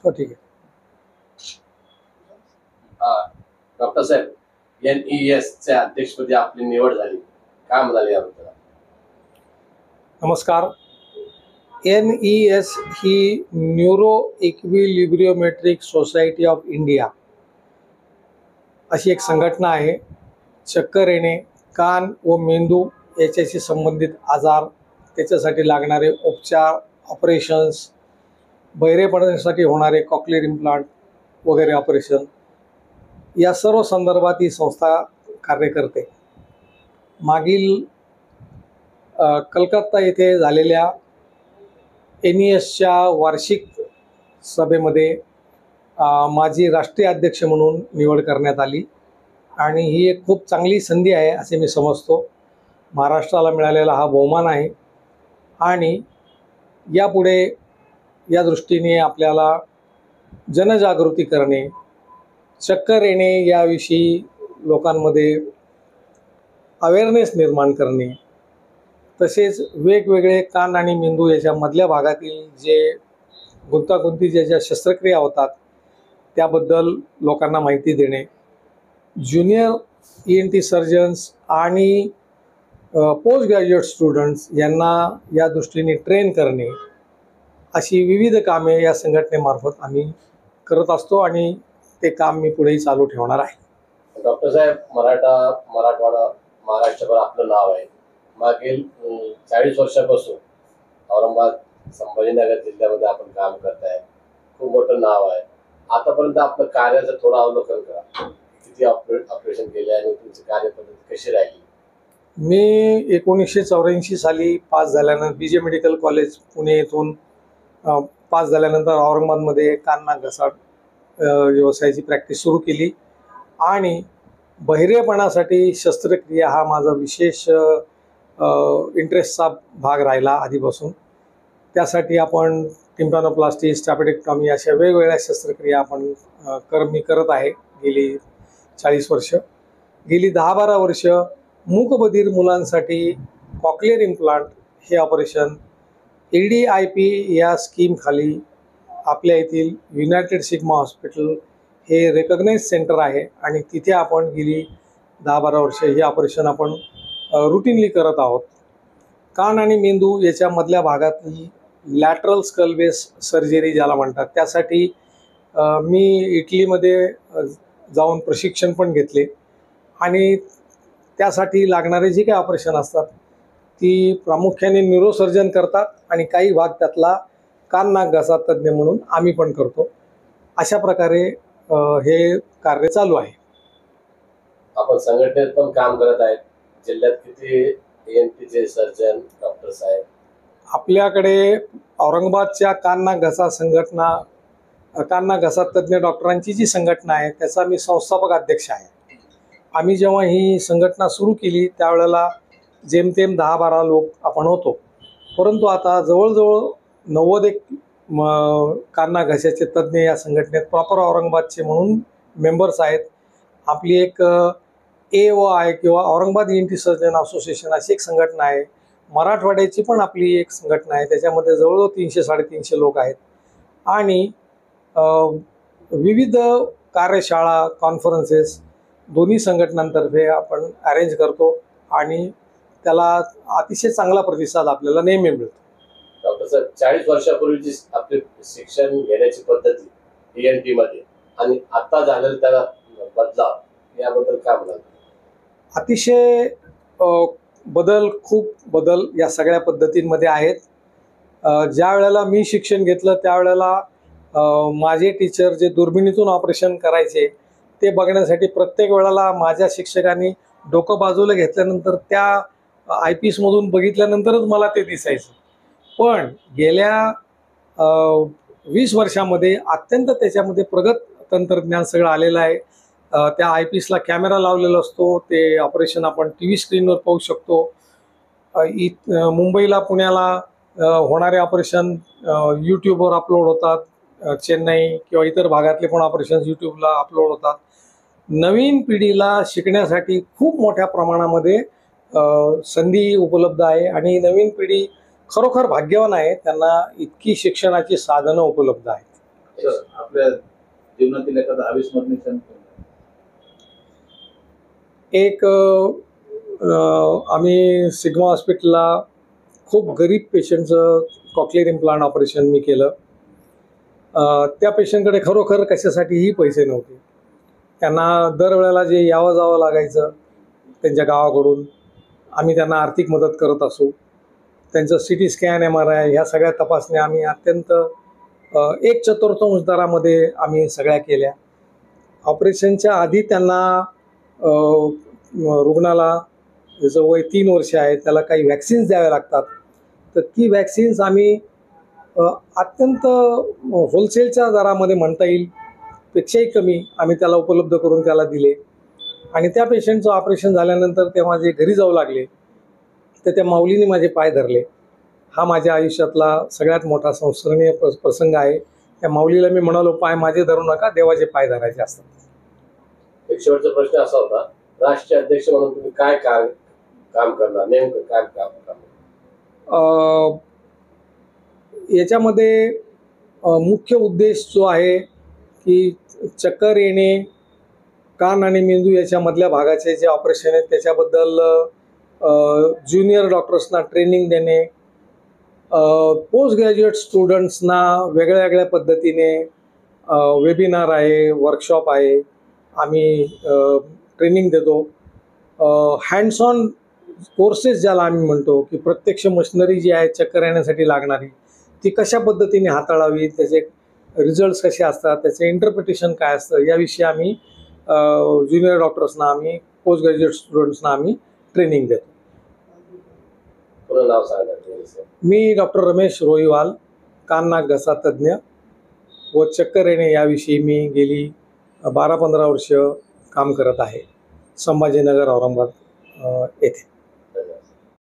हो ठीक आहे. डॉक्टर साहेब, NES च्या अध्यक्षपदी आपली निवड झाली, काय म्हणाले याबद्दल? नमस्कार. NES ही neuro equilibriometric society of India अशी एक संघटना आहे. चक्कर येणे, कान व मेंदू याच्याशी संबंधित आजार, त्याच्यासाठी लागणारे उपचार, ऑपरेशन्स, बहिरेपणासाठी होणारे कॉक्लिअर इम्प्लांट वगैरे ऑपरेशन, या सर्व संदर्भात ही संस्था कार्य करते. मागील कलकत्ता येथे झालेल्या NESच्या वार्षिक सभेमध्ये माझी राष्ट्रीय अध्यक्ष म्हणून निवड करण्यात आली आणि ही एक खूप चांगली संधी आहे असे मी समजतो. महाराष्ट्राला मिळालेला हा बहुमान आहे आणि यापुढे या दृष्टीने आपल्याला जनजागृती करणे, चक्कर येणे याविषयी लोकांमध्ये अवेअरनेस निर्माण करणे, तसेच वेगवेगळे कान आणि मेंदू याच्या मधल्या भागातील जे गुंतागुंतीच्या ज्या शस्त्रक्रिया होतात त्याबद्दल लोकांना माहिती देणे, ज्युनियर ENT सर्जन्स आणि पोस्ट ग्रॅज्युएट स्टुडंट्स यांना या दृष्टीने ट्रेन करणे, अशी विविध कामे या संघटनेमार्फत आम्ही करत असतो आणि ते काम मी पुढेही चालू ठेवणार आहे. डॉक्टर साहेब, मराठवाडा महाराष्ट्रभर आपलं नाव आहे. मागील 40 वर्षापासून औरंगाबाद संभाजीनगर जिल्ह्यामध्ये आपण काम करताय, खूप मोठं नाव आहे. आतापर्यंत आपलं कार्याचं थोडं अवलोकन करा. किती ऑपरेशन केले आणि तुमची कार्यपद्धती कशी राहिली? मी 1984 साली पास झाल्यानंतर BJ मेडिकल कॉलेज पुणे येथून पास झाल्यानंतर औरंगाबादमध्ये कान नाक घसा व्यवसायाची प्रॅक्टिस सुरू केली आणि बहिरेपणासाठी शस्त्रक्रिया हा माझा विशेष इंटरेस्टचा भाग राहिला आधीपासून. त्यासाठी आपण टिम्पॅनोप्लास्टी, स्टॅपेक्टॉमी अशा वेगवेगळ्या शस्त्रक्रिया मी करत आहे गेली 40 वर्ष. गेली 10-12 वर्ष मूकबधीर मुलांसाठी कॉक्लिअर इम्प्लांट हे ऑपरेशन EDIP या स्कीमखाली आपल्या येथील युनायटेड सिग्मा हॉस्पिटल हे रेकग्नाइज सेंटर आहे आणि तिथे आपण गेली 10-12 वर्ष हे ऑपरेशन आपण रुटीनली करत आहोत. कान आणि मेंदू याच्या मधल्या भागातली लॅटरल स्कल बेस सर्जरी ज्याला म्हणतात, त्यासाठी मी इटलीमध्ये जाऊन प्रशिक्षण पण घेतले आणि त्यासाठी लागणारे जे काही ऑपरेशन असतात ती प्रामुख्याने न्यूरोसर्जन करतात आणि काही भाग त्यातला कान नाक घसा तज्ज्ञ म्हणून आम्ही पण करतो. अशा प्रकारे हे कार्य चालू आहे. आपण संघटनेत पण काम करत आहेत. जिल्ह्यात किती ENTचे सर्जन डॉक्टर्स आहेत? आपल्याकडे औरंगाबादच्या कान नाक घसा संघटना, कान नाक घसा तज्ज्ञ डॉक्टरांची जी संघटना आहे त्याचा मी संस्थापक अध्यक्ष आहे. आम्ही जेव्हा ही संघटना सुरू केली त्यावेळेला जेमतेम 10-12 लोक आपण होतो, परंतु आता जवळजवळ 90 कान नाक घशाचे तज्ज्ञ या संघटनेत प्रॉपर औरंगाबादचे म्हणून मेंबर्स आहेत. आपली एक AOI किंवा औरंगाबाद ENT सर्जन असोसिएशन अशी एक संघटना आहे. मराठवाड्याची पण आपली एक संघटना आहे, त्याच्यामध्ये जवळजवळ 300-350 लोक आहेत आणि विविध कार्यशाळा, कॉन्फरन्सेस दोन्ही संघटनांतर्फे आपण अरेंज करतो आणि त्याला अतिशय चांगला प्रतिसाद आपल्याला नेहमी मिळतो. डॉक्टर साहेब, 40 वर्षापूर्वीची आपली शिक्षण घेण्याची पद्धती ENT मध्ये आणि आता झालेला त्याला बदलाव याबद्दल काय म्हणाल? अतिशय खूप बदल या सगळ्या पद्धतींमध्ये आहेत. ज्या वेळेला मी शिक्षण घेतलं त्यावेळेला माझे टीचर जे दुर्बिणीतून ऑपरेशन करायचे ते बघण्यासाठी प्रत्येक वेळेला माझ्या शिक्षकांनी डोकं बाजूला घेतल्यानंतर त्या आयपीसमधून बघितल्यानंतरच मला ते दिसायचं. पण गेल्या 20 वर्षामध्ये अत्यंत त्याच्यामध्ये प्रगत तंत्रज्ञान सगळं आलेलं आहे. त्या आयपीसला कॅमेरा लावलेला असतो, ते ऑपरेशन आपण TV स्क्रीनवर पाहू शकतो. मुंबईला, पुण्याला होणारे ऑपरेशन यूट्यूबवर अपलोड होतात. चेन्नई किंवा इतर भागातले पण ऑपरेशन्स यूट्यूबला अपलोड होतात. नवीन पिढीला शिकण्यासाठी खूप मोठ्या प्रमाणामध्ये संधी उपलब्ध आहे आणि नवीन पिढी खरोखर भाग्यवान आहे, त्यांना इतकी शिक्षणाची साधनं उपलब्ध आहेत. सर, आपल्या जीवनातील एखादा अविस्मरणीय क्षण कोणता? एक आम्ही सिग्मा हॉस्पिटलला खूप गरीब पेशंटचं कॉक्लिअर इम्प्लांट ऑपरेशन मी केलं. त्या पेशंटकडे खरोखर कशासाठीही पैसे नव्हते. त्यांना दरवेळेला जे यावं जावं लागायचं त्यांच्या गावाकडून, आम्ही त्यांना आर्थिक मदत करत असू. त्यांचं CT स्कॅन MRI ह्या सगळ्या तपासण्या आम्ही अत्यंत 1/4 दरामध्ये आम्ही सगळ्या केल्या. ऑपरेशनच्या आधी त्यांना रुग्णाला, ज्याचं वय 3 वर्ष आहे, त्याला काही वॅक्सिन्स द्याव्या लागतात. तर ती वॅक्सिन्स आम्ही अत्यंत होलसेलच्या दरामध्ये म्हणता येईल पेक्षाही कमी आम्ही त्याला उपलब्ध करून त्याला दिले. आणि त्या पेशंटचं ऑपरेशन झाल्यानंतर तेव्हा जे घरी जाऊ लागले तर त्या माऊलीने माझे पाय धरले. हा माझ्या आयुष्यातला सगळ्यात मोठा संस्मरणीय प्रसंग आहे. त्या माऊलीला मी म्हणालो, पाय माझे धरू नका, देवाचे पाय धरायचे असतात. एक शेवटचा प्रश्न असा होता, राष्ट्रीय अध्यक्ष म्हणून तुम्ही काय काम करणार, नेमकं काय काम करणार? याच्यामध्ये मुख्य उद्देश जो आहे की चक्कर येणे, कान आणि मेंदू याच्यामधल्या भागाचे जे ऑपरेशन आहेत त्याच्याबद्दल ज्युनियर डॉक्टर्सना ट्रेनिंग देणे, पोस्ट ग्रॅज्युएट स्टुडंट्सना वेगळ्या वेगळ्या पद्धतीने वेबिनार आहे, वर्कशॉप आहे, आम्ही ट्रेनिंग देतो. हँड्स ऑन कोर्सेस ज्याला आम्ही म्हणतो, की प्रत्यक्ष मशिनरी जी आहे चक्कर येण्यासाठी लागणारी ती कशा पद्धतीने हाताळावी, त्याचे रिझल्ट्स कसे असतात, त्याचे इंटरप्रिटेशन काय असतं, याविषयी आम्ही ज्युनियर डॉक्टर्सना, आम्ही पोस्ट ग्रॅज्युएट स्टुडंट्सना आम्ही ट्रेनिंग देतो. पूर्ण नाव सांगा. मी डॉक्टर रमेश रोहिवाल, कान नाक घसा तज्ज्ञ व चक्कर येणे याविषयी मी गेली 12-15 वर्ष काम करत आहे संभाजीनगर, औरंगाबाद येथे.